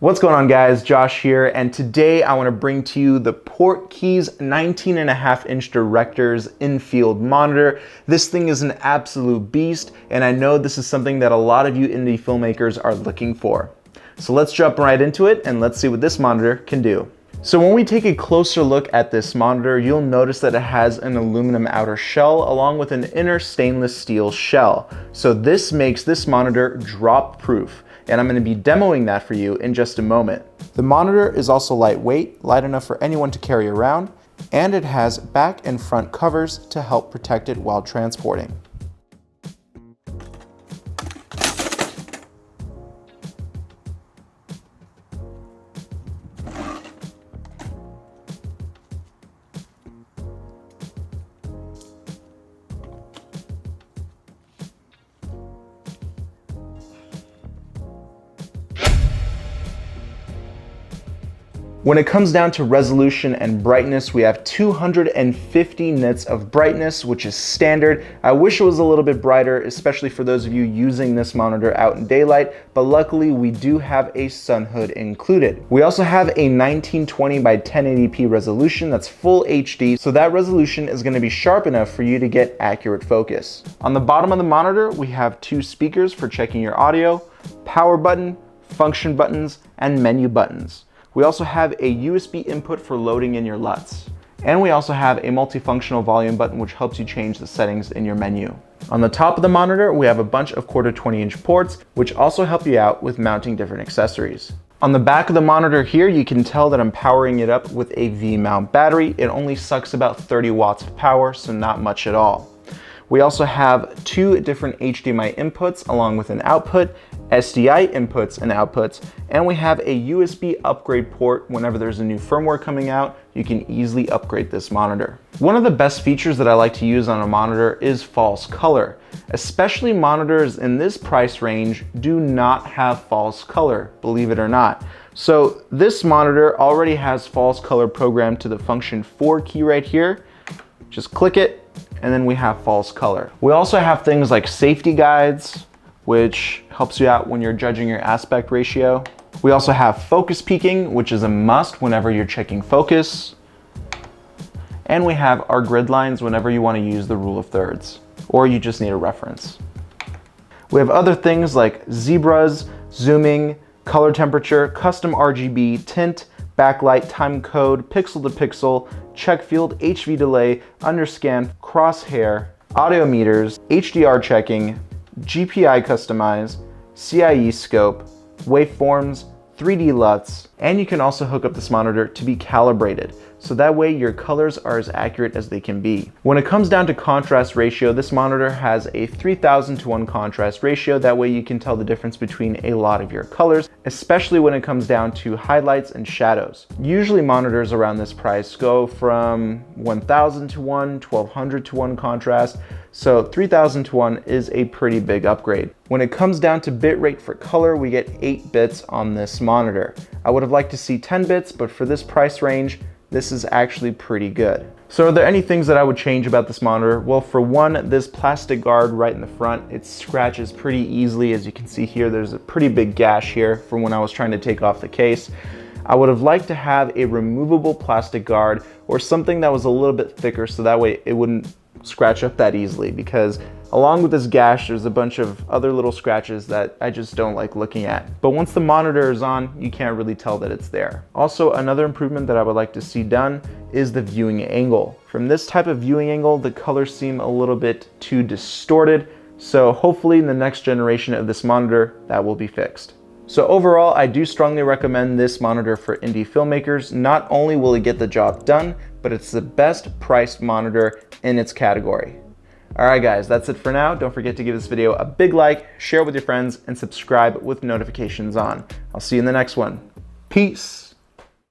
What's going on, guys? Josh here, and today I want to bring to you the PortKeys 19.5-inch directors in-field monitor. This thing is an absolute beast, and I know this is something that a lot of you indie filmmakers are looking for. So let's jump right into it and let's see what this monitor can do. So when we take a closer look at this monitor, you'll notice that it has an aluminum outer shell along with an inner stainless steel shell. So this makes this monitor drop proof, and I'm going to be demoing that for you in just a moment. The monitor is also lightweight, light enough for anyone to carry around, and it has back and front covers to help protect it while transporting. When it comes down to resolution and brightness, we have 250 nits of brightness, which is standard. I wish it was a little bit brighter, especially for those of you using this monitor out in daylight, but luckily we do have a sun hood included. We also have a 1920 by 1080p resolution that's full HD, so that resolution is going to be sharp enough for you to get accurate focus. On the bottom of the monitor, we have two speakers for checking your audio, power button, function buttons, and menu buttons. We also have a USB input for loading in your LUTs. And we also have a multifunctional volume button which helps you change the settings in your menu. On the top of the monitor, we have a bunch of 1/4-20-inch ports which also help you out with mounting different accessories. On the back of the monitor here, you can tell that I'm powering it up with a V-mount battery. It only sucks about 30 watts of power, so not much at all. We also have two different HDMI inputs along with an output, SDI inputs and outputs, and we have a USB upgrade port. Whenever there's a new firmware coming out, you can easily upgrade this monitor. One of the best features that I like to use on a monitor is false color. Especially monitors in this price range do not have false color, believe it or not. So this monitor already has false color programmed to the function 4 key right here. Just click it, and then we have false color. We also have things like safety guides, which helps you out when you're judging your aspect ratio. We also have focus peaking, which is a must whenever you're checking focus. And we have our grid lines whenever you want to use the rule of thirds, or you just need a reference. We have other things like zebras, zooming, color temperature, custom RGB, tint, backlight, time code, pixel to pixel, check field, HV delay, underscan, crosshair, audio meters, HDR checking, GPI customize, CIE scope, waveforms, 3D LUTs, and you can also hook up this monitor to be calibrated, so that way your colors are as accurate as they can be. When it comes down to contrast ratio, this monitor has a 3000:1 contrast ratio. That way you can tell the difference between a lot of your colors, especially when it comes down to highlights and shadows. Usually monitors around this price go from 1000:1, 1200:1 contrast, so 3000:1 is a pretty big upgrade. When it comes down to bitrate for color, we get 8 bits on this monitor. I would have liked to see 10 bits, but for this price range, this is actually pretty good. So are there any things that I would change about this monitor? Well, for one, this plastic guard right in the front, it scratches pretty easily. As you can see here, there's a pretty big gash here from when I was trying to take off the case. I would have liked to have a removable plastic guard or something that was a little bit thicker so that way it wouldn't scratch up that easily, because along with this gash, there's a bunch of other little scratches that I just don't like looking at. But once the monitor is on, you can't really tell that it's there. Also, another improvement that I would like to see done is the viewing angle. From this type of viewing angle, the colors seem a little bit too distorted. So hopefully in the next generation of this monitor, that will be fixed. So overall, I do strongly recommend this monitor for indie filmmakers. Not only will it get the job done, but it's the best priced monitor in its category. All right, guys, that's it for now. Don't forget to give this video a big like, share with your friends, and subscribe with notifications on. I'll see you in the next one. Peace.